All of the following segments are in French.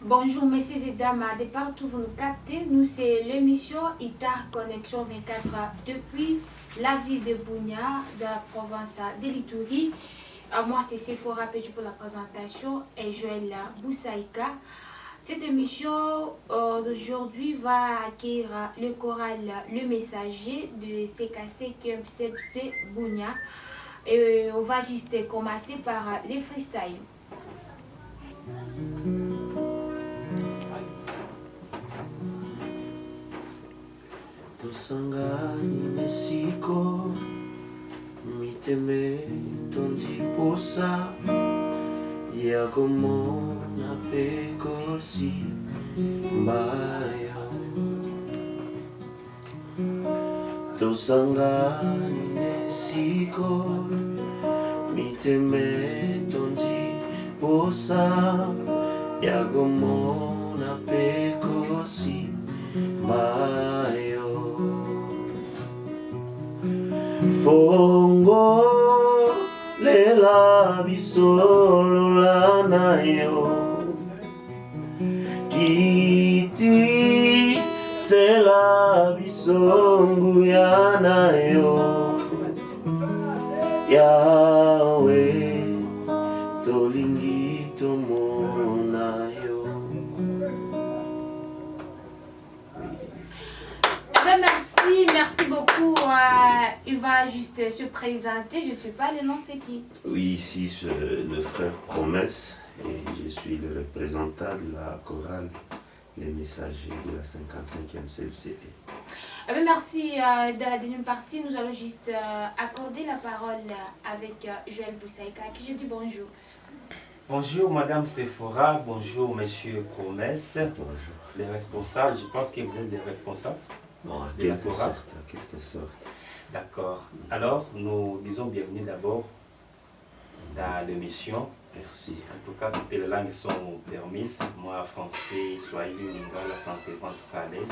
Bonjour messieurs et dames, de partout vous nous captez. Nous c'est l'émission ITAR Connexion 24 heures depuis la ville de Bunia, de la province de l'Ituri. Moi c'est Sephora Péju pour la présentation et Joël Boussaïka. Cette émission d'aujourd'hui va accueillir le choral Le Messager de CKC Kemsepse Bunia. Et on va juste commencer par les freestyles. Tosangani mesiko miteme tondi posa yakomona pekosi mbaya Tosangani mesiko miteme tondi posa yakomona pekosi mbaya Fongo lela bisolo na yo Kiti sela bisongu ya na yo Yahweh tolingi tomona yo. Merci beaucoup. Il va juste se présenter. Je ne sais pas le nom, c'est qui? Oui, ici c'est le frère Promesse et je suis le représentant de la chorale Les Messagers de la 55e CFCE. Merci. Dans la deuxième partie, nous allons juste accorder la parole avec Joël Boussaïka, qui je dis bonjour. Bonjour Madame Sephora, bonjour Monsieur Promesse. Bonjour. Les responsables, je pense que vous êtes les responsables. Bon, en de la quelque chorale. sorte, en quelque sorte. D'accord. Alors, nous disons bienvenue d'abord dans l'émission. Merci. En tout cas, toutes les langues sont permises. Moi, français, swahili, lingala, santé, vente, à l'aise.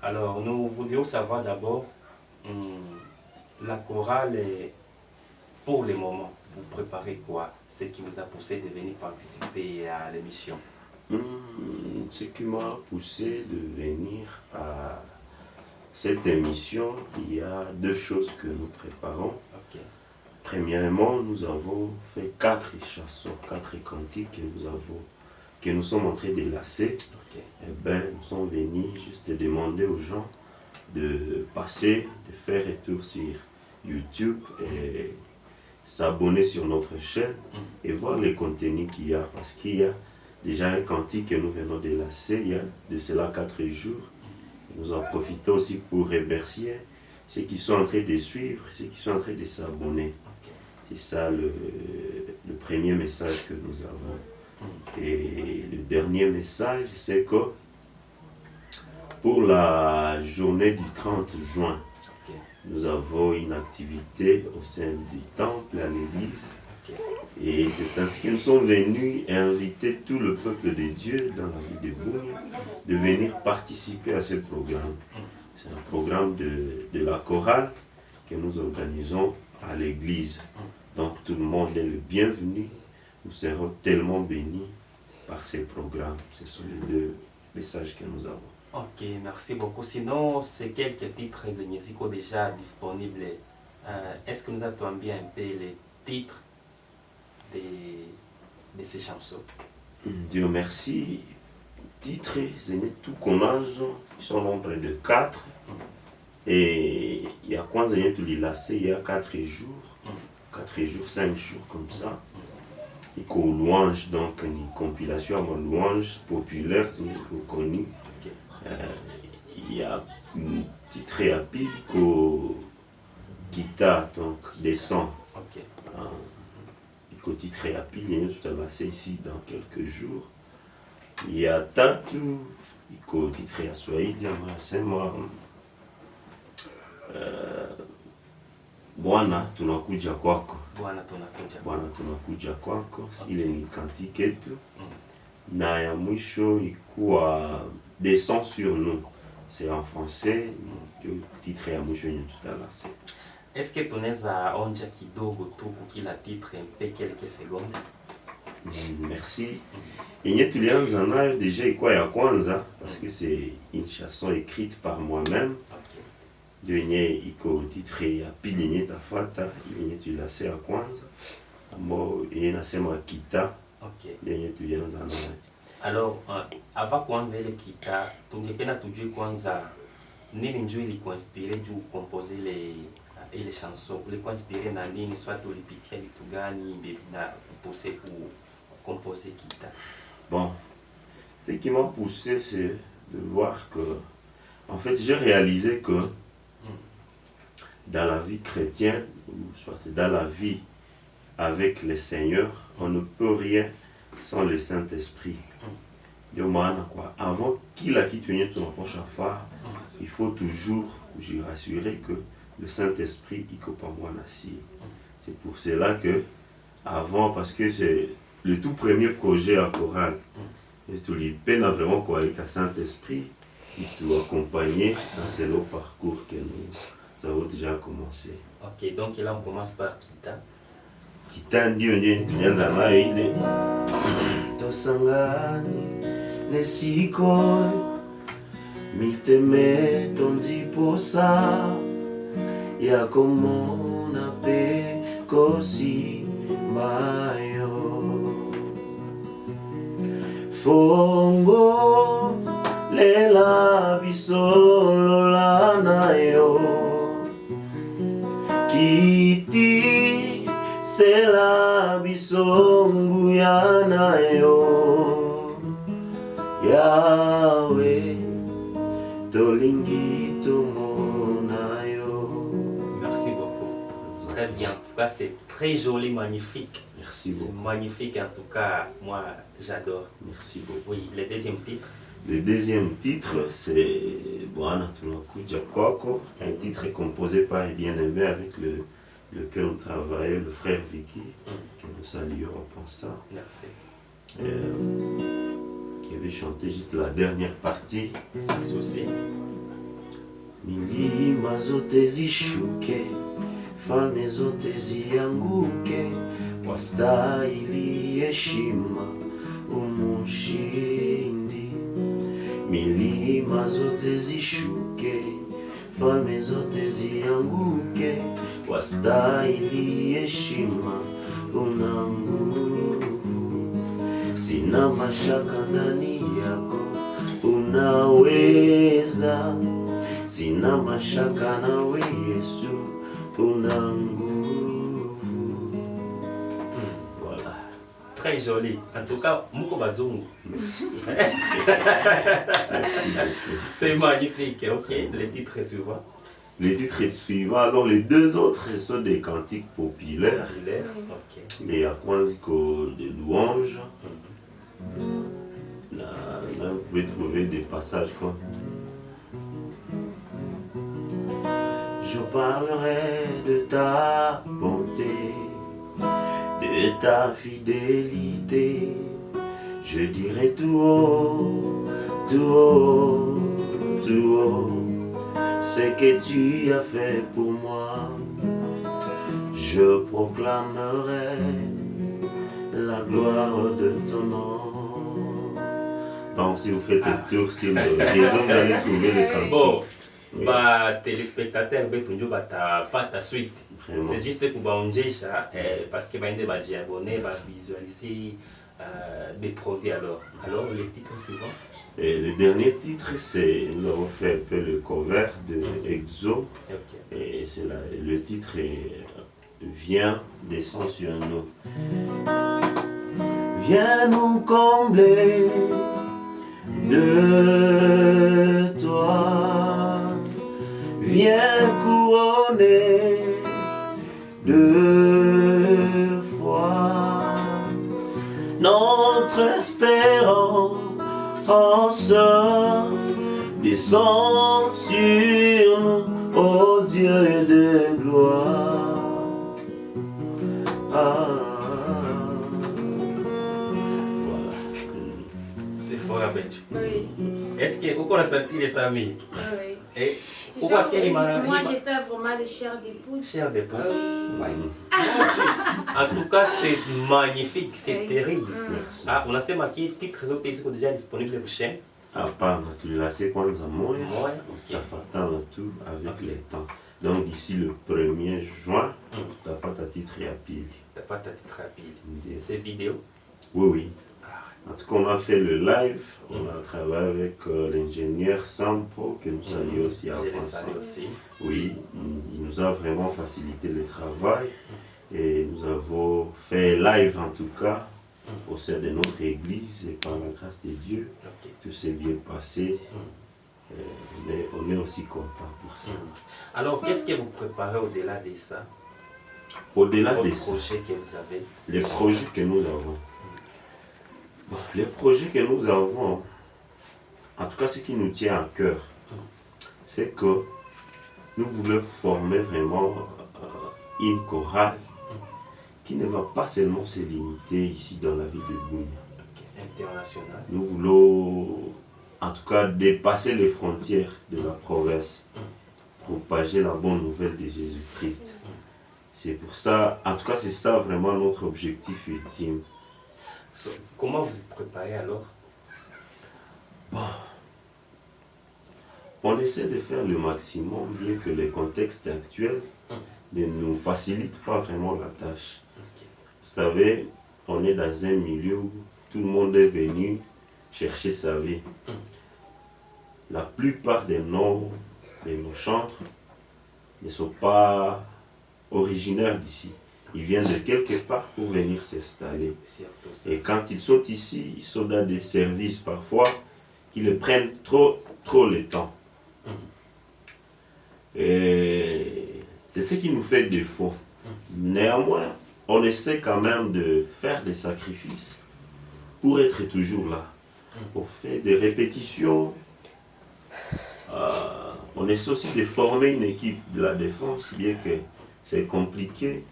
Alors, nous voudrions savoir d'abord, la chorale, pour le moment, vous préparez quoi? Ce qui vous a poussé de venir participer à l'émission? Ce qui m'a poussé de venir à cette émission, il y a deux choses que nous préparons. Ok. Premièrement, nous avons fait 4 chansons, 4 cantiques que nous sommes en train de lasser. Ok. Eh ben, nous sommes venus juste demander aux gens de passer, de faire un tour sur YouTube et s'abonner sur notre chaîne et voir les contenus qu'il y a. Parce qu'il y a déjà un cantique que nous venons de lasser il y a de cela 4 jours. Nous en profitons aussi pour remercier ceux qui sont en train de suivre, ceux qui sont en train de s'abonner. C'est ça le premier message que nous avons. Et le dernier message, c'est que pour la journée du 30 juin, nous avons une activité au sein du temple à l'église. Et c'est ainsi que nous sommes venus inviter tout le peuple de Dieu dans la ville de Bunia de venir participer à ce programme. C'est un programme de la chorale que nous organisons à l'église. Donc tout le monde est le bienvenu. Nous serons tellement bénis par ces programmes. Ce sont les deux messages que nous avons. Ok, merci beaucoup. Sinon, c'est quelques titres de musique déjà disponibles. Est-ce que nous attendons bien un peu les titres de ces chansons? Dieu merci. Titres, c'est tout conazo, ils sont nombre de 4. Et il y a quoi tout les lassés, il y a 4 jours. 4 jours, 5 jours comme ça. Et qu'on louange, donc une compilation à louange populaire, c'est reconnu. Il y a un titre à pile qui t'a donc descend. Ok. Côté très rapide, il y a tout à passer ici dans quelques jours. Il y a Tatu, il côté très à Swahili, il y a Saint-Moi. Bwana tunakuja kwako. Bwana tunakuja. Bwana tunakuja kwako. Ile ni kantiki yetu. Na ya mwisho ikuwa Descends sur nous. C'est en français, le titre ya mwisho yenye tutalase. Est-ce que tunaweza onja kidogo tu kila titre mpe quelques secondes? Merci. Yenye tulianza nayo déjà ikuwa ya kwanza parce que c'est une chanson écrite par moi-même. Ndio yenye iko titre ya pili yenye tafata yenye tuliase ya kwanza ambao yenye nasema kita. Yenye tulianza nayo. Alors, avant kwanza ile kita, tungependa tujue kwanza nini njoo ilikuinspire juu composer ile chanson, ulikuwa inspiré na nini, soit ulipitia vitu gani na poussé pour composer kita? Bon, ce qui m'a poussé, c'est de voir que, en fait, j'ai réalisé que dans la vie chrétienne, ou soit dans la vie avec le Seigneur, on ne peut rien sans le Saint-Esprit. Avant qu'il a quitté ton approche à faire, il faut toujours vous rassurer que le Saint-Esprit il pas moi nasi. C'est pour cela que avant, parce que c'est le tout premier projet à chorale, et tout le peine a vraiment quoi avec le Saint-Esprit qui t'a accompagné dans ce long parcours que nous avons déjà commencé. Ok, donc là on commence par Kita. Kita ndio tulianza nayo ile tosangani nesiko miteme tonzi posa ya komona pe kosi mayo fongo lela bisolo lanayo kiti sela bisongu yanayo yawe tolingi tomonayo. Merci beaucoup. Très bien. En tout cas, c'est très joli, magnifique. Merci beaucoup. C'est magnifique en tout cas. Moi, j'adore. Merci beaucoup. Oui, le deuxième titre. Le deuxième titre, c'est Bwana Tunakuja Kwako, un titre composé par les bien-aimés avec lequel on travaillait, le frère Vicky, que nous saluons pour ça. Merci. Qui avait chanté juste la dernière partie. Sans souci. Milima zote zishuke, falme zote zianguke, wastahili heshima umushindi. Milima zote zishuke, falme zote zianguke, wastahili heshima una nguvu. Sina mashaka ndani yako, unaweza. Sina mashaka nawe Yesu, una nguvu. Voilà. Très joli. En tout cas, Mouko Bazungu. Merci. C'est magnifique. Ok, le titre suivant. Le titre suivant, alors les deux autres sont des cantiques populaires. Ok. Mais à quoi de louanges. Là, vous pouvez trouver des passages comme je parlerai de ta bonté, de ta fidélité. Je dirai tout haut, tout haut, tout haut, ce que tu as fait pour moi. Je proclamerai la gloire de ton nom. Donc si vous faites un tour sur le réseau, vous allez trouver les cantiques. Bon. Bah, téléspectateurs betunjo bata fata suite. C'est juste pour baonjesha parce que bainde ba abonner, ba visualiser des produits alors. Alors le titre suivant. Et le dernier titre, c'est nous avons fait un peu le cover de Exo. Okay. Et c'est là, le titre Viens, descends sur nous. Viens nous combler de toi. Viens couronner de foi notre espérance. Descends sur nous, ô Dieu de gloire. Voilà. C'est fort à Bench. Oui. Est-ce que vous connaissez les amis? Oui. Et pourquoi est-ce qu'il m'a... Moi, j'essaie vraiment de chair de poule. Chair de poule. Ouais. En tout cas, c'est magnifique, c'est terrible. Merci. Ah, on a fait marqué titres autres qui sont déjà disponibles pour chaîne. Hapana, tulilase kwanza moya, Moya, ok. tutafatana tu avec Ok. les temps. Donc d'ici le 1er juin, tutapata titre ya pili. T'as pas ta titre rapide. Ndiyo. Ces vidéos. Oui, oui. Ah, En tout cas, on a fait le live, on a travaillé avec l'ingénieur Sampo, que nous saluons aussi à je les Vincent. salue aussi. Oui, il nous a vraiment facilité le travail et nous avons fait live en tout cas au sein de notre église et par la grâce de Dieu, Ok. tout s'est bien passé. On est aussi content pour ça. Alors, qu'est-ce que vous préparez au-delà de ça? Au-delà de Votre ça, projet que vous avez. les projets que nous avons. Bon, les projets que nous avons, en tout cas ce qui nous tient à cœur, c'est que nous voulons former vraiment une chorale qui ne va pas seulement se limiter ici dans la ville de Bunia. Ok. International. Nous voulons en tout cas dépasser les frontières de la province, propager la bonne nouvelle de Jésus-Christ. C'est pour ça, en tout cas c'est ça vraiment notre objectif ultime. So, comment vous vous préparez alors? On essaie de faire le maximum, bien que le contexte actuel ne nous facilite pas vraiment la tâche. Ok. Vous savez, on est dans un milieu où tout le monde est venu chercher sa vie. La plupart de nos chantres ne sont pas originaires d'ici. Ils viennent de quelque part pour venir s'installer. Surtout ça. Et quand ils sont ici, ils sont dans des services parfois qui les prennent trop le temps. Et c'est ce qui nous fait défaut. Néanmoins, on essaie quand même de faire des sacrifices pour être toujours là. On fait des répétitions. On essaie aussi de former une équipe de la défense, bien que c'est compliqué,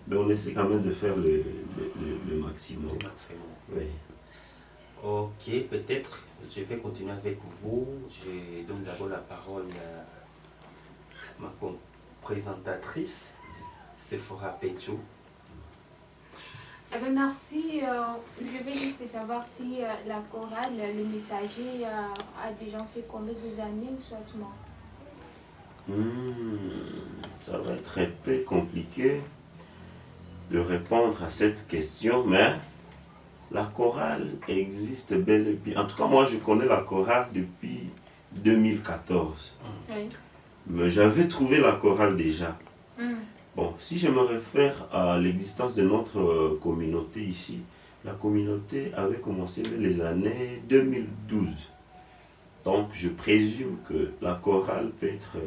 mais on essaie quand même de faire le maximum. Au maximum. Oui. Ok, peut-être je vais continuer avec vous. Je donne d'abord la parole à ma présentatrice, Sephora Pecho. Eh bien, merci. Je vais juste savoir si la chorale, le messager, a déjà fait combien d'années ou soit moi. Ça va être un peu compliqué de répondre à cette question, mais la chorale existe bel et bien. En tout cas, moi, je connais la chorale depuis 2014. Oui. Mais j'avais trouvé la chorale déjà. Mm. Bon, si je me réfère à l'existence de notre communauté ici, la communauté avait commencé dans les années 2012. Donc, je présume que la chorale peut être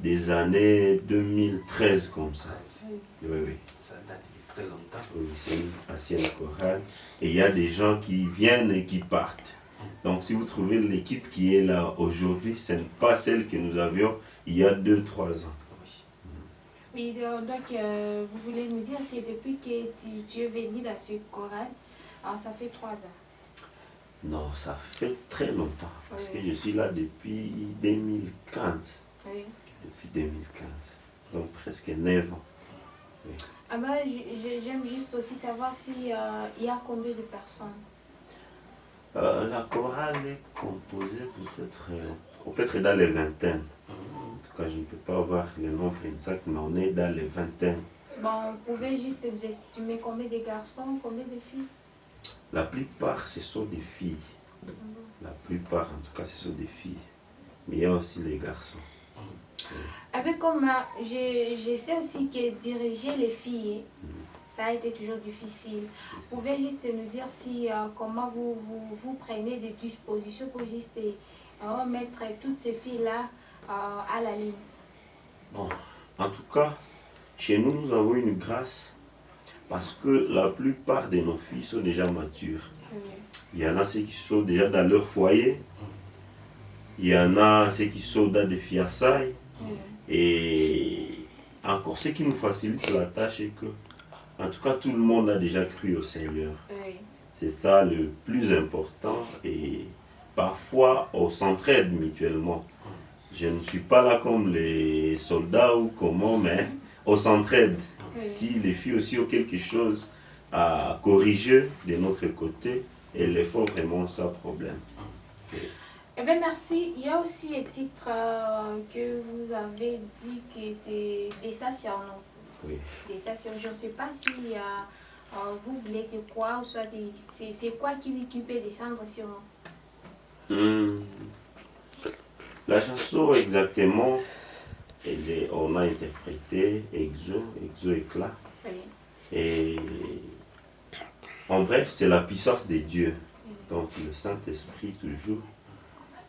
des années 2013 comme ça. Oui. Oui, oui. Ça date de très longtemps. Oui, c'est une ancienne chorale. Et il y a des gens qui viennent et qui partent. Donc si vous trouvez l'équipe qui est là aujourd'hui, ce n'est pas celle que nous avions il y a 2-3 ans. Oui, donc vous voulez nous dire que depuis que tu es venu dans ce chorale, alors ça fait 3 ans. Non, ça fait très longtemps. Parce Oui. que je suis là depuis 2015. Oui. Depuis 2015. Donc presque 9 ans. Ah ben, j'aime juste aussi savoir s'il y a combien de personnes. La chorale est composée peut-être dans les vingtaines. En tout cas, je ne peux pas avoir le nombre exact, mais on est dans les vingtaines. Bon, vous pouvez juste vous estimer combien de garçons, combien de filles? La plupart, ce sont des filles. La plupart, en tout cas, ce sont des filles. Mais il y a aussi les garçons. Avec comme je sais aussi que diriger les filles, ça a été toujours difficile. Vous pouvez juste nous dire si comment vous prenez des dispositions pour juste mettre toutes ces filles-là à la ligne. Bon, en tout cas, chez nous, nous avons une grâce parce que la plupart de nos filles sont déjà matures. Il y en a ceux qui sont déjà dans leur foyer. Il y en a ceux qui sont dans des fiançailles. Et encore, ce qui nous facilite la tâche est que, en tout cas, tout le monde a déjà cru au Seigneur. Oui. C'est ça le plus important. Et parfois on s'entraide mutuellement. Je ne suis pas là comme les soldats ou comment, mais on s'entraide. Oui. Si les filles aussi ont quelque chose à corriger de notre côté, elles font vraiment sans problème. Eh bien, merci. Il y a aussi un titre que vous avez dit que c'est des stations. Oui. Des stations. Je ne sais pas si vous voulez dire quoi, ou soit c'est quoi qui peut descendre sur nous. La chanson exactement, on a interprété Exo éclat. Oui. Et en bref, c'est la puissance de Dieu. Donc le Saint-Esprit toujours.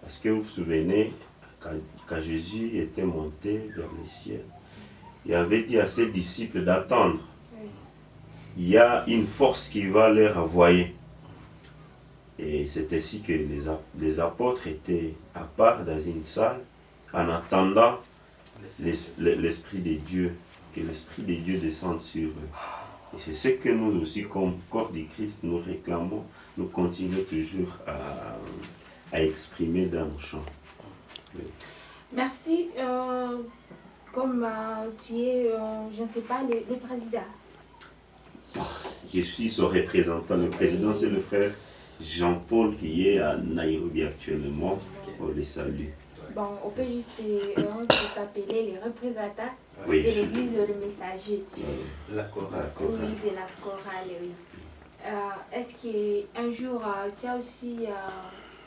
Parce que vous vous souvenez, quand Jésus était monté vers les cieux, il avait dit à ses disciples d'attendre. Oui. Il y a une force qui va leur envoyer. Et c'est ainsi que les apôtres étaient à part dans une salle en attendant l'Esprit de Dieu, que l'Esprit de Dieu descende sur eux. Et c'est ce que nous aussi, comme corps de Christ, nous réclamons, nous continuons toujours à exprimer dans nos chants. Oui. Merci. Comme tu es, je ne sais pas, le président. Je suis son représentant. Le président, c'est le frère Jean-Paul qui est à Nairobi actuellement. On les salue. Bon, on peut juste t'appeler les représentants Oui, de l'église Le Messager. La chorale. Oui, de la chorale, oui. Est-ce qu'un jour, tu as aussi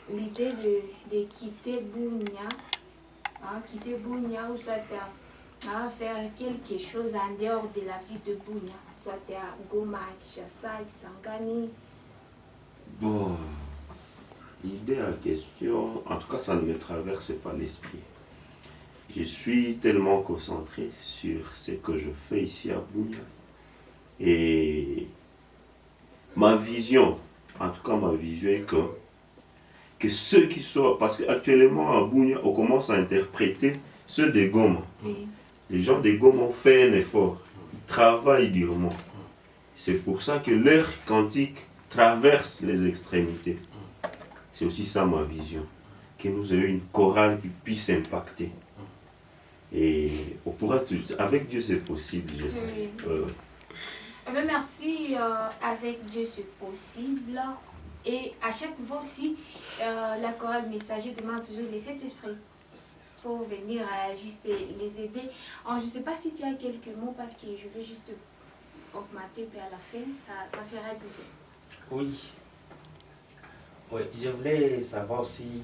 l'idée de quitter Bunia, quitter Bunia, ou soit faire quelque chose en dehors de la vie de Bunia, soit à Goma, Kinshasa, Kisangani? Bon, l'idée en question, en tout cas, ça ne me traverse pas l'esprit. Je suis tellement concentré sur ce que je fais ici à Bunia. Et ma vision, en tout cas ma vision est que ceux qui sont, parce qu'actuellement à Bunia, on commence à interpréter ceux de Goma. Oui. Les gens de Goma ont fait un effort, ils travaillent durement. C'est pour ça que leur cantique traverse les extrémités. C'est aussi ça ma vision, que nous ayons une chorale qui puisse impacter. Et on pourra avec Dieu c'est possible, je sais. Oui. Eh bien, merci. Avec Dieu, c'est possible. Et à chaque fois aussi, la chorale Messager demande toujours le Saint-Esprit pour venir juste les aider. Je ne sais pas si tu as quelques mots parce que je veux juste augmenter, puis à la fin, ça fera du bien. Oui. Oui, je voulais savoir aussi,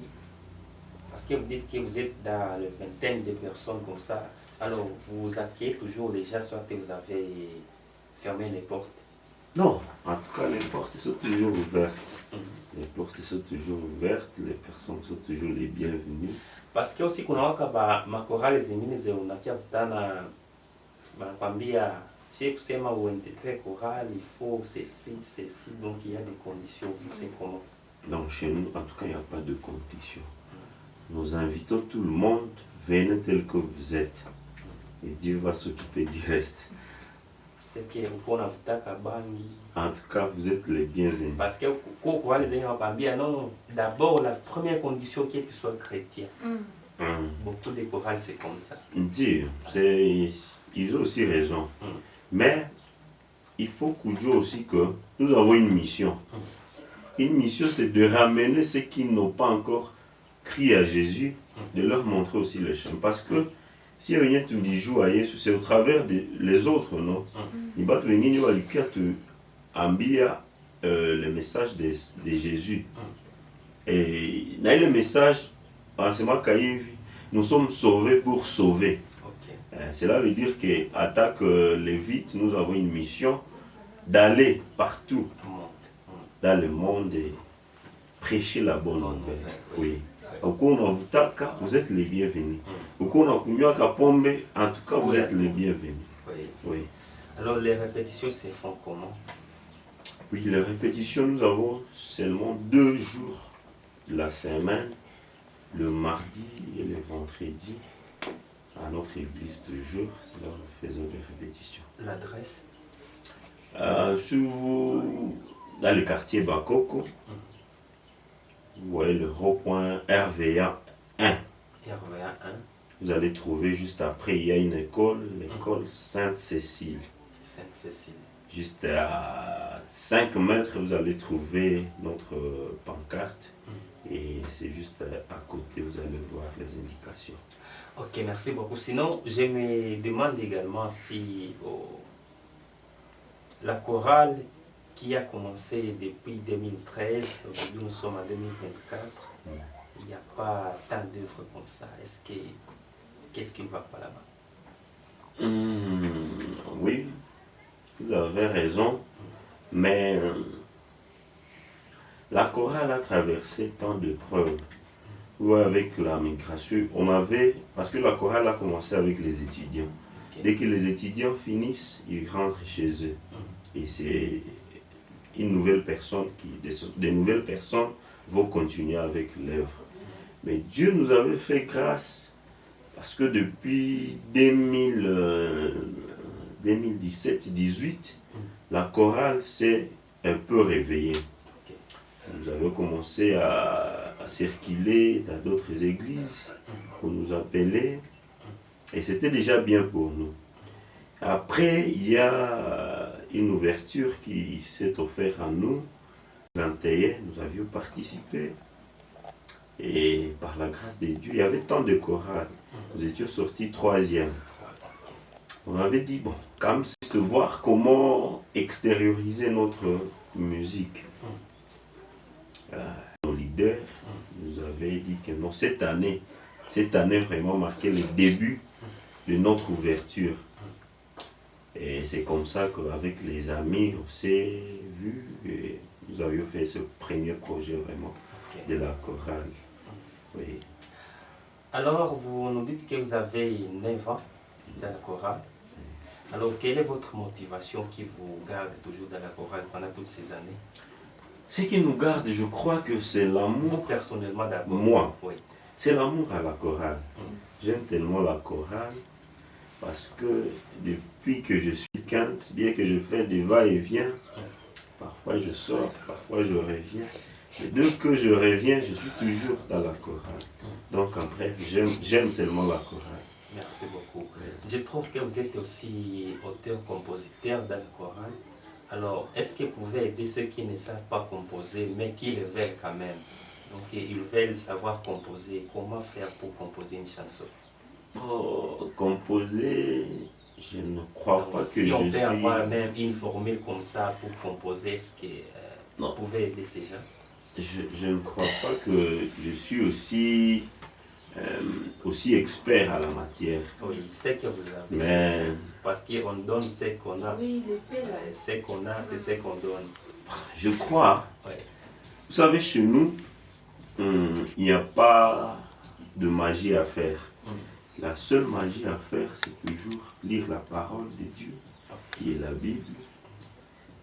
parce que vous dites que vous êtes dans une vingtaine de personnes comme ça, alors vous accueillez toujours les gens, soit que vous avez fermé les portes? Non, en tout cas, les portes sont toujours ouvertes. Les portes sont toujours ouvertes, les personnes sont toujours les bienvenues. Parce que aussi kuna waka makorali zingine unakia kutana banakwambia si kusema uintegre chorale, il faut ceci, donc il y a des conditions, vous savez comment? Non, chez nous, en tout cas, il n'y a pas de condition. Nous invitons tout le monde, venez tel que vous êtes. Et Dieu va s'occuper du reste. C'est que uko unavutaka bangi. En tout cas, vous êtes les bienvenus. Parce que quoi les gens vont non, d'abord la première condition qui est que tu sois chrétien. Beaucoup de chorales c'est comme ça. Dieu, ils ont aussi raison. Mais il faut qu'on dise aussi que nous avons une mission. Une mission, c'est de ramener ceux qui n'ont pas encore crié à Jésus, de leur montrer aussi le chemin. Parce que si on vient te dire à Jésus, c'est au travers des autres, non? Il va te venir à ambia le message de Jésus. Et dans le message, nous sommes sauvés pour sauver. Cela veut dire qu'en tant que Lévite, nous avons une mission d'aller partout dans le monde et prêcher la bonne nouvelle. Oui. Vous êtes les bienvenus. En tout cas, vous êtes les bienvenus. Oui. Alors les répétitions se font comment? Oui, les répétitions, nous avons seulement 2 jours la semaine, le mardi et le vendredi, à notre église toujours. C'est là où nous faisons les répétitions. L'adresse? Dans le quartier Bakoko, vous voyez le rond-point RVA 1. RVA 1. Vous allez trouver juste après, il y a une école, l'école Sainte-Cécile. Sainte-Cécile. Juste à 5 mètres, vous allez trouver notre pancarte. Et c'est juste à côté, vous allez voir les indications. Ok, merci beaucoup. Sinon, je me demande également si la chorale qui a commencé depuis 2013, aujourd'hui nous sommes en 2024, il n'y a pas tant d'œuvres comme ça. Qu'est-ce qui ne va pas là-bas? Oui, vous avez raison, mais la chorale a traversé tant d'épreuves. Ouais, avec la migration, parce que la chorale a commencé avec les étudiants. Okay. Dès que les étudiants finissent, ils rentrent chez eux. Et c'est une nouvelle personne, des nouvelles personnes vont continuer avec l'œuvre. Mais Dieu nous avait fait grâce, parce que depuis 2017-18, la chorale s'est un peu réveillée. Nous avons commencé à circuler dans d'autres églises pour nous appeler et c'était déjà bien pour nous. Après, il y a une ouverture qui s'est offerte à nous. 21, nous avions participé et par la grâce de Dieu, il y avait tant de chorales. Nous étions sortis 3e. On avait dit, bon, comme c'est de voir comment extérioriser notre musique. Nos leaders nous avaient dit que non, cette année vraiment marquait le début de notre ouverture. Et c'est comme ça qu'avec les amis, on s'est vus et nous avions fait ce premier projet vraiment de la chorale. Oui. Alors, vous nous dites que vous avez 9 ans dans la chorale. Alors, quelle est votre motivation qui vous garde toujours dans la chorale pendant toutes ces années? Ce qui nous garde, je crois que c'est l'amour. Vous personnellement d'abord? Moi, oui. C'est l'amour à la chorale. J'aime tellement la chorale parce que depuis que je suis 15, bien que je fais des va-et-vient, parfois je sors, parfois je reviens. Mais dès que je reviens, je suis toujours dans la chorale. Donc en bref, j'aime seulement la chorale. Merci beaucoup. Je trouve que vous êtes aussi auteur-compositeur dans la chorale. Alors, est-ce que vous pouvez aider ceux qui ne savent pas composer, mais qui le veulent quand même? Donc, ils veulent savoir composer. Comment faire pour composer une chanson? Oh, composer, je ne crois pas que si on peut avoir même une formule comme ça pour composer, est-ce que vous pouvez aider ces gens? Je ne crois pas que je suis aussi expert à la matière. Oui, c'est que vous avez. Mais parce qu'on donne ce qu'on a. Oui, ce qu'on a, c'est ce qu'on donne. Je crois. Oui. Vous savez, chez nous, il n'y a pas de magie à faire. La seule magie à faire, c'est toujours lire la parole de Dieu, qui est la Bible,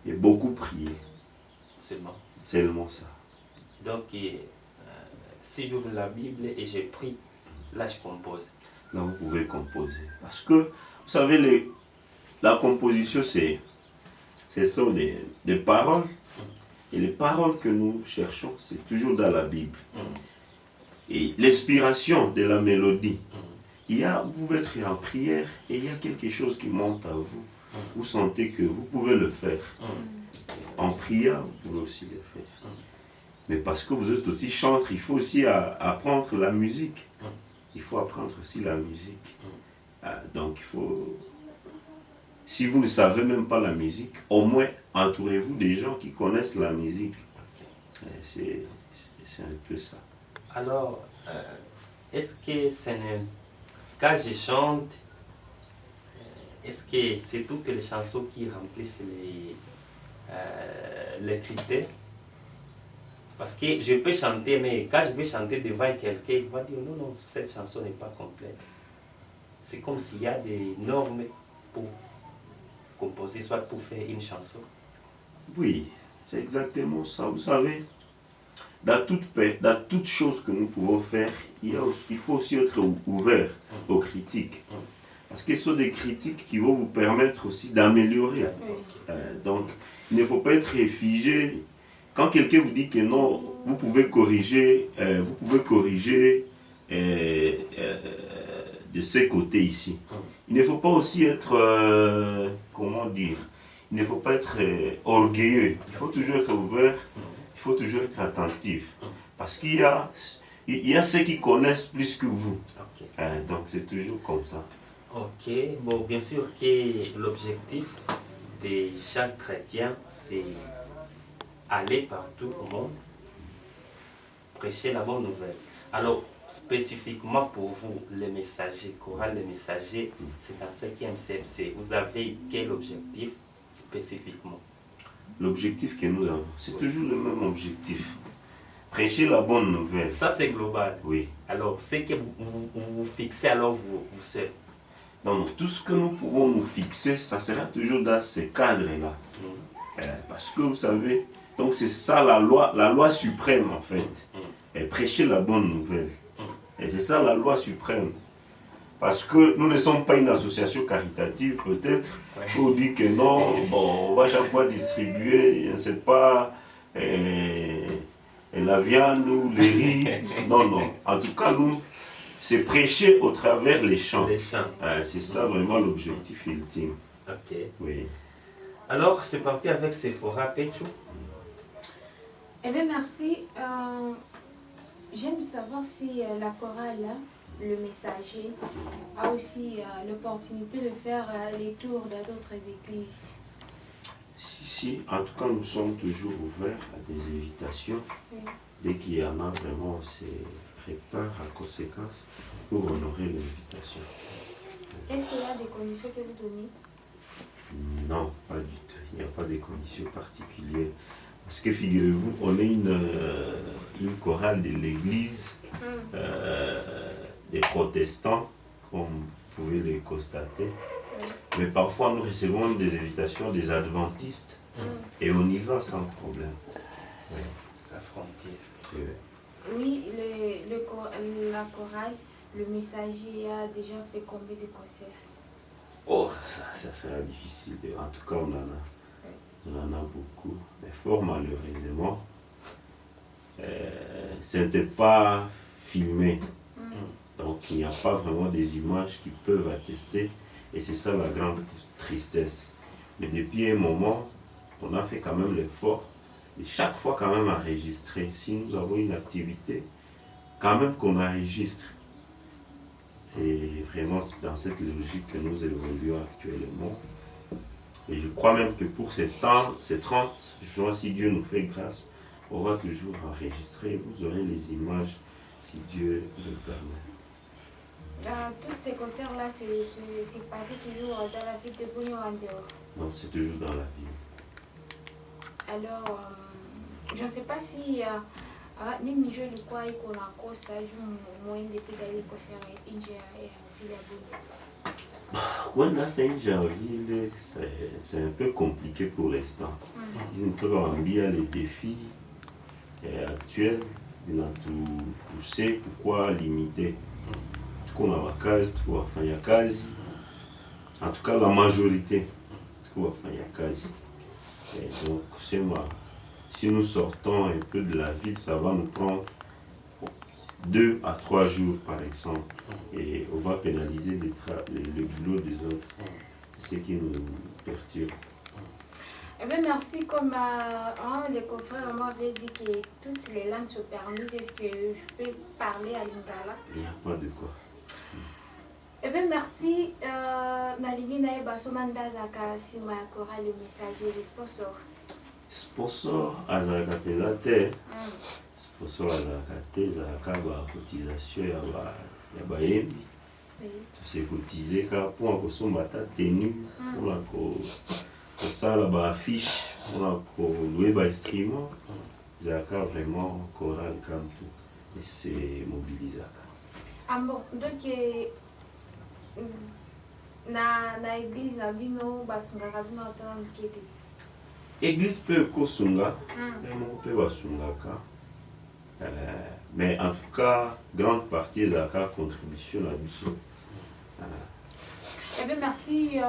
et beaucoup prier. Seulement. Seulement ça. Donc, si j'ouvre la Bible et je prie, là je compose. Là, vous pouvez composer. Parce que, vous savez, la composition, ce sont des paroles. Et les paroles que nous cherchons, c'est toujours dans la Bible. Et l'inspiration de la mélodie, vous pouvez être en prière et il y a quelque chose qui monte à vous. Vous sentez que vous pouvez le faire. En priant, vous pouvez aussi le faire. Mais parce que vous êtes aussi chanteur, il faut aussi apprendre la musique. Il faut apprendre aussi la musique. Donc il faut... Si vous ne savez même pas la musique, au moins entourez-vous des gens qui connaissent la musique. C'est un peu ça. Alors, est-ce que quand je chante, est-ce que c'est toutes les chansons qui remplissent les critères? Parce que je peux chanter, mais quand je vais chanter devant quelqu'un, il va dire non, cette chanson n'est pas complète. C'est comme s'il y a des normes pour composer, soit pour faire une chanson. Oui, c'est exactement ça. Vous savez, dans toute chose que nous pouvons faire, il faut aussi être ouvert aux critiques. Parce que ce sont des critiques qui vont vous permettre aussi d'améliorer. Donc, il ne faut pas être figé. quand quelqu'un vous dit que non, vous pouvez corriger de ces côtés ici. Il ne faut pas aussi être, comment dire, il ne faut pas être orgueilleux. Il faut toujours être ouvert, il faut toujours être attentif. Parce qu'il y a ceux qui connaissent plus que vous. Donc c'est toujours comme ça. Ok, bon, bien sûr que l'objectif de chaque chrétien, c'est aller partout au monde, prêcher la bonne nouvelle. Alors, spécifiquement pour vous, les messagers, chorale les messagers, c'est dans 5e CFC. Vous avez quel objectif spécifiquement? L'objectif que nous avons, c'est toujours le même objectif. Prêcher la bonne nouvelle. Ça, c'est global. Oui. Alors, c'est que vous fixez alors vous seul. Donc, tout ce que nous pouvons nous fixer, ça sera toujours dans ce cadre-là. Parce que vous savez, donc c'est ça la loi suprême en fait. Et prêcher la bonne nouvelle. Et c'est ça la loi suprême. Parce que nous ne sommes pas une association caritative peut-être. On dit que non, bon, on va chaque fois distribuer, je ne sais pas, la viande ou les riz. Non, non. En tout cas, nous, c'est prêcher au travers les chants. Les chants. C'est ça vraiment l'objectif ultime. Ok. Oui. Alors, c'est parti avec Sephora Péchou. Eh bien, merci. J'aime savoir si la chorale, le messager, a aussi l'opportunité de faire les tours dans d'autres églises. Si, en tout cas, nous sommes toujours ouverts à des invitations. Oui. Dès qu'il y en a vraiment, on se prépare à conséquence pour honorer l'invitation. Est-ce qu'il y a des conditions que vous donnez? Non, pas du tout. Il n'y a pas de conditions particulières. Parce que figurez-vous, on est une chorale de l'église des protestants, comme vous pouvez le constater. Mais parfois, nous recevons des invitations des adventistes et on y va sans problème. Oui. Sa frontière. Oui, la chorale, le messager a déjà fait combien de concerts? Oh, ça sera difficile. En tout cas, on en a beaucoup. Mais fort malheureusement, ce n'était pas filmé. Donc, il n'y a pas vraiment des images qui peuvent attester. Et c'est ça la grande tristesse. Mais depuis un moment, on a fait quand même l'effort de chaque fois quand même enregistrer. Si nous avons une activité, quand même qu'on enregistre. C'est vraiment dans cette logique que nous évoluons actuellement. Et je crois même que pour ces 30 juin, si Dieu nous fait grâce, on va toujours enregistrer. Vous aurez les images si Dieu le permet. Tous ces concerts-là s'est passé toujours dans la ville de Bouillon en dehors. Non, c'est toujours dans la ville. Alors, je ne sais pas si ni je le crois qu'on a encore ça, je moins depuis d'aller concerts et une ville à Bouillon. Quand là, c'est une ville, c'est un peu compliqué pour l'instant. Ils ont envie les défis actuels, ils ont tout poussé, pourquoi limiter? Qu'on a kazi, tuwafanya kazi. En tout cas, la majorité, tuwafanya kazi. Et donc, si nous sortons un peu de la ville, ça va nous prendre 2 à 3 jours, par exemple. Et on va pénaliser le boulot des autres. C'est ce qui nous perturbe. Eh bien, merci. Comme les confrères m'avaient dit que toutes les langues sont permises, est-ce que je peux parler à Lingala? Il n'y a pas de quoi. Eh bien, merci. Nalingi na ebaso mandazaka sima ya chorale le messager, le sponsor. Sponsor azalaka mpenza te. Sponsor azalaka te, ezalaka bacotisation ya bayembi. Tose cotize kaka mpona kosomba ata tenue, mpona kosala baaffiche, mpona kolue bainstrument. Ezalaka vraiment chorale comme tout. Et se mobilisaka. Ah bon, donc na église na bino basungaka bino ata moke te. Église mpe ekosunga, mpe moko mpe basungaka. Mais en tout cas, grande partie ezalaka contribution na biso. Eh bien, merci.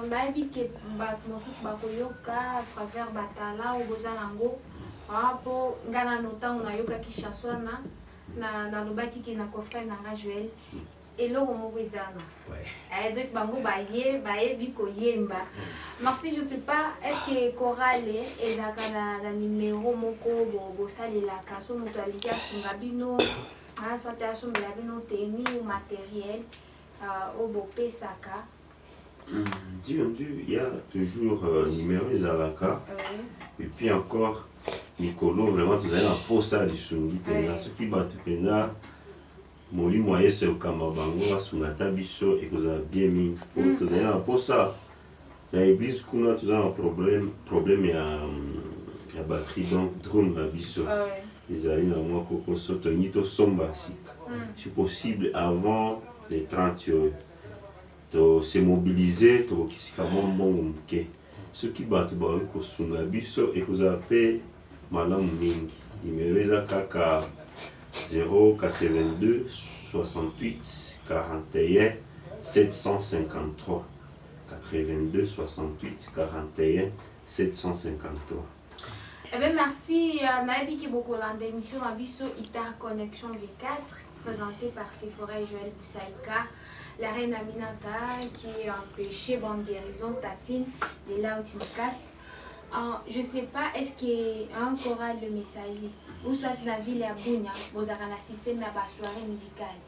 Nayebi ke bato mosusu bakoyoka à travers batala ou boza nango po ngana notango na yoka ki chanson na lobaki ki na confrère na Joël eloko moko ezana. Donc bango bayebi koyemba. Merci, je sais pas, est-ce que chorale ezaka na numéro moko bosalelaka so moto alingi asunga bino soit asombela bino teni ou matériel au bopesaka? Dieu, il y a toujours numéro ezalaka. Et puis encore Nicolo, vraiment tu as un posa du sungi pena ce qui bat pena moli moyen c'est au kamabango asunata biso et que ça bien mis pour tu as un posa dans l'église kuna tu as un problème ya batterie donc drone la biso les amis na moi koko soto nito somba si possible avant les 30 to se mobiliser to kisika mon mke ce qui bat ba ko sunga biso et que ça paie malamu mingi numéro eza kaka 082 68 41 753 82 68 41 753. Eh bien, merci Naïbi Kibokoland, émission Abisso Itar Connexion V4, présentée par Sephora et Joël Boussaïka, la reine Aminata qui est empêchée, bonne guérison, Tatine, de là où tu je ne sais pas, est-ce qu'il y a un choral de messager ou soit c'est la ville à Bounia, vous avez un système de soirée musicale.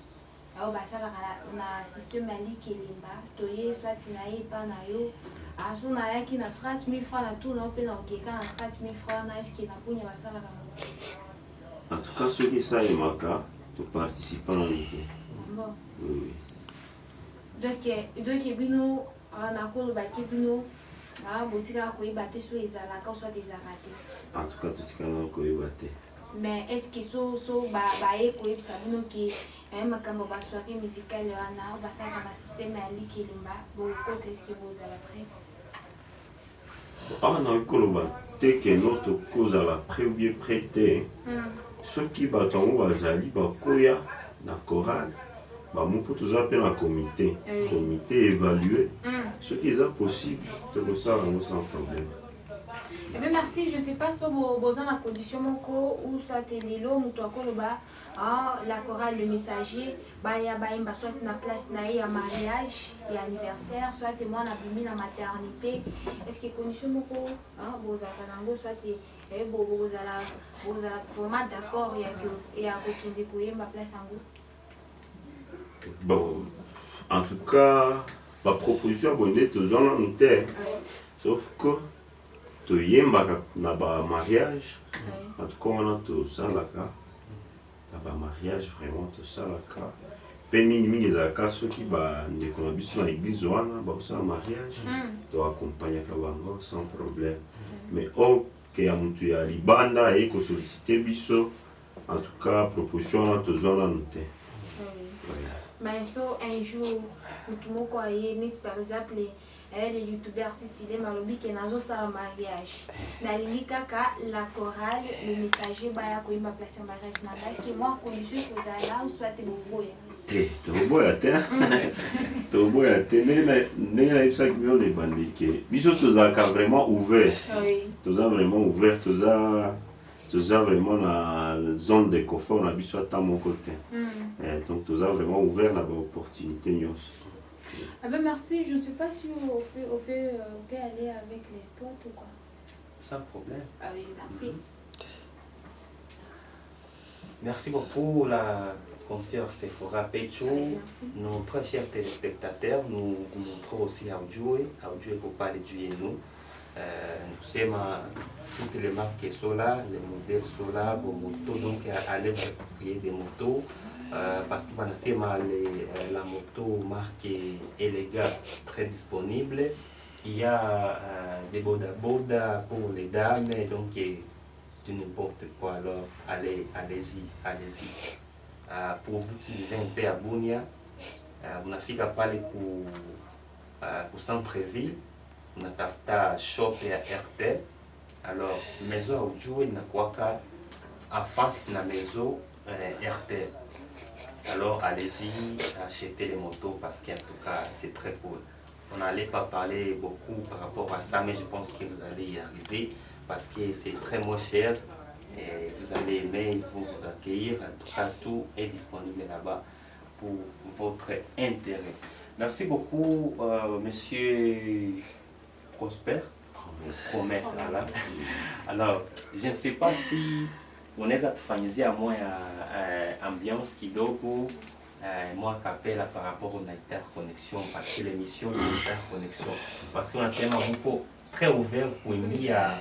Alors, ça va un système qui est là, toye soit tu n'as pas nayo. Aso na yaki na 30 000 francs na tout non pe na okeka na 30 000 francs na est-ce qu'il na Bounia va ça va. En tout cas, ceux qui savent maka, tu participes dans l'unité. Bon. Oui. Donc bino na ko ba bino botika ko ibate so ezala ka soit des arrêtés. En tout cas, tu peux ko ibate. Mais est-ce que so ba ko ibsa bino ki makambo ba soirée musicale wana ba ça comme système ya likilimba bon côté est-ce que vous allez prête? Ah non, koloba te que notre cause à la pré ou bien prêté. Ceux qui batongo bazali ba koya na chorale ba mupo tous appellent un comité évalué ce qui est possible de ça sans problème. Eh bien, merci. Je ne sais pas si vous avez la condition ou soit télélo, ou la chorale, le messager, soit na place na mariage et anniversaire, soit moi na bimi na maternité. Est-ce que condition moko vous avez soit vous avez vraiment d'accord et à retourner pour ma place en go. Bon, en tout cas, la proposition est toujours en terre, sauf que tu yemba na ba mariage, en tout cas on a tout ça là na ba mariage vraiment tout ça là pe mingi za ka soki ba ndeko na biso na église wana ba ça mariage to accompagner ka bango sans problème mais que ya mutu ya libanda et ko solliciter biso en tout cas proposition na toujours en terre. Mais un jour, tout le monde par exemple, les youtubeurs Sicilien Malobi qui nazo sa mariage. Na kaka la chorale, le messager baya ko ima place mariage na est-ce que moi condition que ça là ou soit boboya. To boya te ne ça qui vient de bandiquer. Biso tozaka vraiment ouvert. Oui. Toza vraiment ouvert, toza vraiment na zone de confort na biso à mon côté. Donc toza vraiment ouvert na opportunité nyos. Ah ben merci, je ne sais pas si on peut aller avec les spots ou quoi. Sans problème. Ah oui, merci. Merci beaucoup la consoeur Sephora Pecho. Nos très chers téléspectateurs, nous vous montrons aussi Audio pour parler du nous. Nous sommes toutes les marques qui sont là, les modèles sont là, vos motos, donc allez vous approprier des motos. Parce que la moto marque Elega très disponible. Il y a des boda pour les dames, donc du n'importe quoi. Alors allez-y. Pour vous qui vivez un peu à Bounia, vous n'avez qu'à parler pour centre-ville, vous n'avez qu'à shop et à RT. Alors, maison audio, il n'y a quoi qu'à en face de la maison RT. Alors allez-y, achetez les motos parce qu'en tout cas c'est très cool. On n'allait pas parler beaucoup par rapport à ça, mais je pense que vous allez y arriver parce que c'est très moins cher Et vous allez aimer, ils vont vous accueillir. En tout cas, tout est disponible là-bas pour votre intérêt. Merci beaucoup, Monsieur Prosper. Promesse. Voilà. Alors, je ne sais pas si unaweza tufanyizia moya ambiance kidogo moi kapela par rapport à interconnexion, parce que l'émission c'est interconnexion, parce qu'on asema mko très ouvert kuingia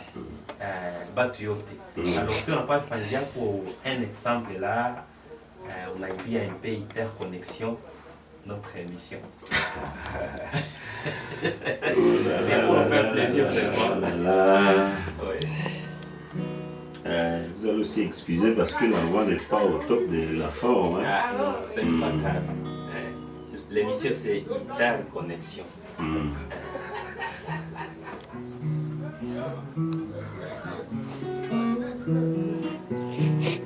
batu yote. Alors si on n'a pas tufanyizia pour un exemple là, on a imbia un peu interconnexion notre émission. C'est pour nous faire plaisir, c'est bon. Oui. Vous allez aussi excuser parce que la voix n'est pas au top de la forme. Hein. Ah, non, c'est pas grave. L'émission c'est Interconnexion.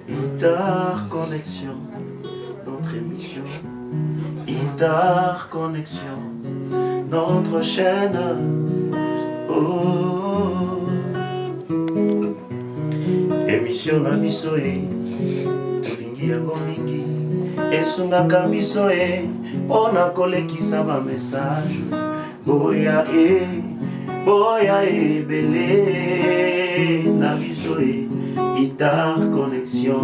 Interconnexion, notre émission. Interconnexion, notre chaîne. Oh. Émission na biso tolingi yango mingi esungaka biso mpona kolekisa ba message boya ebele na biso Interconnexion.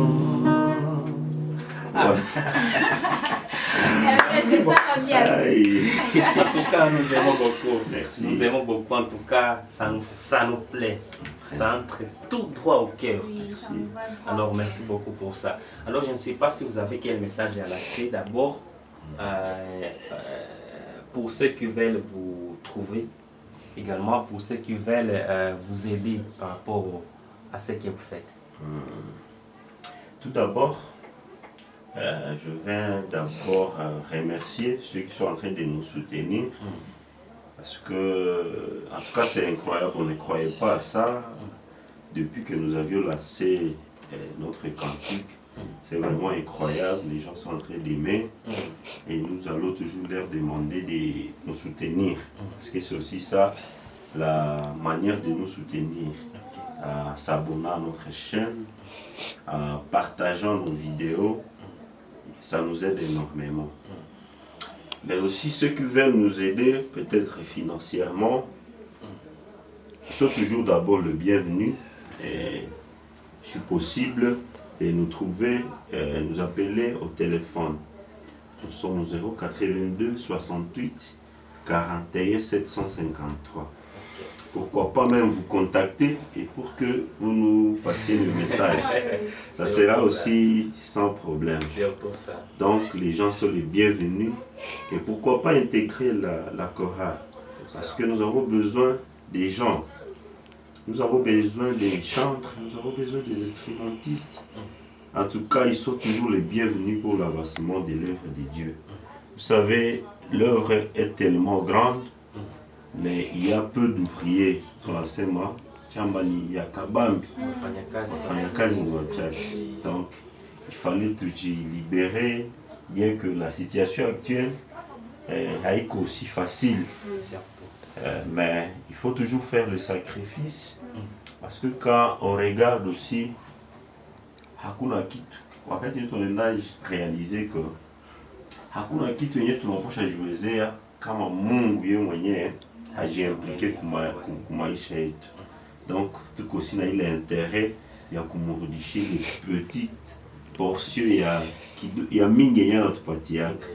C'est ça, bien. En tout cas, nous aimons beaucoup. Merci. Nous aimons beaucoup. En tout cas, ça nous plaît. Ça entre tout droit au cœur. Oui, ça me va droit. Alors, merci beaucoup pour ça. Alors, je ne sais pas si vous avez quel message à lâcher. D'abord, pour ceux qui veulent vous trouver, également pour ceux qui veulent vous aider par rapport à ce que vous faites. Tout d'abord, je viens d'abord remercier ceux qui sont en train de nous soutenir. Parce que, en tout cas, c'est incroyable, on ne croyait pas à ça. Depuis que nous avions lancé notre cantique, c'est vraiment incroyable. Les gens sont en train d'aimer et nous allons toujours leur demander de nous soutenir. Parce que c'est aussi ça, la manière de nous soutenir. En s'abonnant à notre chaîne, en partageant nos vidéos, ça nous aide énormément. Mais aussi ceux qui veulent nous aider, peut-être financièrement, sont toujours d'abord le bienvenu. Et si possible, de nous trouver, nous appeler au téléphone. Nous sommes au 082 68 41 753. Pourquoi pas même vous contacter et pour que vous nous fassiez le message. Ça sera aussi sans problème. Donc les gens sont les bienvenus et pourquoi pas intégrer la chorale. Parce que nous avons besoin des gens. Nous avons besoin des chantres, nous avons besoin des instrumentistes. En tout cas, ils sont toujours les bienvenus pour l'avancement de l'œuvre de Dieu. Vous savez, l'œuvre est tellement grande. Mais il y a peu d'ouvriers tunasema chambani ya kabambi wafanyakazi ni wachache. Donc il fallait libérer, bien que la situation actuelle est aussi facile. Mais il faut toujours faire le sacrifice parce que quand on regarde aussi hakuna kitu wakati tunaenda réaliser que hakuna kitu yenye tunapaswa jiwezea kama Mungu yeye mwenyewe hajiimpliqué kumaisha yetu. Donc tuko aussi na ile intérêt ya kumrudishia les petites portions ya mingi yenye anatupatiaka.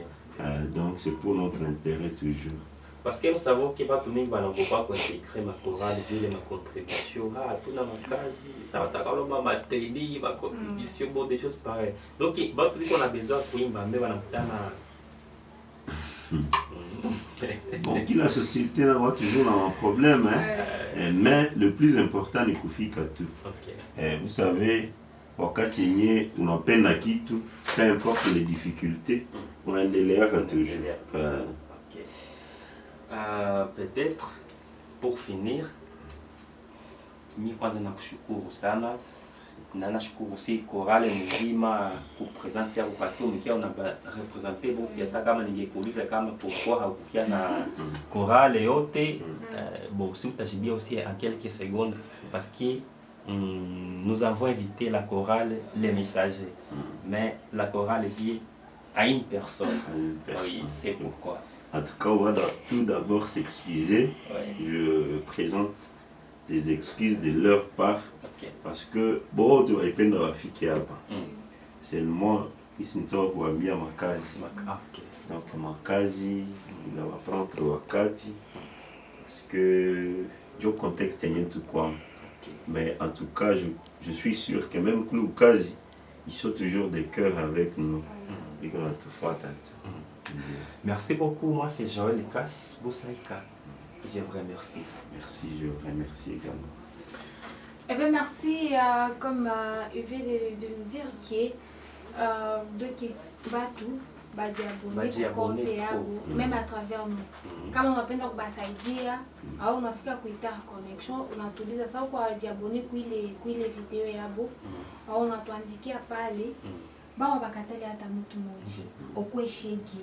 Donc c'est pour notre intérêt toujours. Parce que nous savons que watu mingi wanaogopa kuintégrer makorali juu ile macontribution. Tuna makazi, ça va takalomba mateni, macontribution, bon, des choses pareilles. Donc watu liko na besoin kuimba, mais wanakutana. Bon, qui la société là va toujours un problème, hein? Mais le plus important ni kufika tu. Vous savez, wakati yenye tunapenda kitu, peu importe les difficultés, unaendelea toujours. Peut-être pour finir, mimi kwanza nakushukuru sana na nashukuru si korale mzima kupresence yako parce que umekia una representer beaucoup hata kama ningekuuliza kama pourquoi haukukia na korale yote bon si utajibia aussi en quelques secondes parce que nous avons invité la chorale Les Messagers. Mais la chorale vient à une personne. Oui, c'est pourquoi. En tout cas, on va tout d'abord s'excuser. Oui. Je présente les excuses de leur part. Ok. Parce que, bon, tu vas y prendre la fille qui a pas. Mm. Seulement, ici, nous avons mis à ma case. Ah, ok. Donc, ma case, il va prendre wakati. Parce que, le contexte est tout quoi. Mais en tout cas, je suis sûr que même Klou Kazi, ils sont toujours des cœurs avec nous. Et qu'on a tout fait à tête. Merci beaucoup. Moi, c'est Joël Kass Boussaïka. Je vous remercie. Merci, je vous remercie également. Eh bien, merci, comme Uvé de nous dire qui Batou, même à travers nous. Kama unapenda kubasaidia au unafika kuita connection, unatuliza sawa kwa diabone kuile video yabo au unatuandikia pale bawa bakatali hata mtu mmoja okwe shegi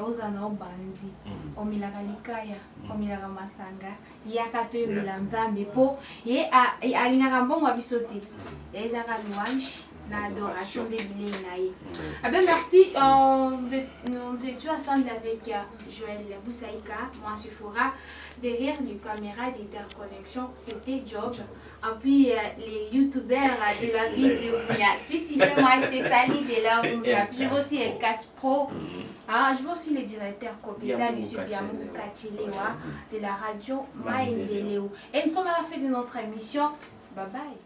oza na obanzi omilaka likaya omilaka masanga yakato yomila nzambe po ye alingaka mbongo abisote ezaka louange la adoration des Bilénaï. Ah ben merci, nous étions ensemble avec Joël Boussaïka, moi Sephora. Derrière les caméras d'interconnexion, c'était Job. Et puis les youtubeurs de la ville de Bunia. Si, moi c'était Sally de la Bunia. Je vois aussi El Caspro. Je vois aussi le directeur compétent, M. Biamou Katilewa, de la radio Maïndeleo. Et nous sommes à la fin de notre émission. Bye bye.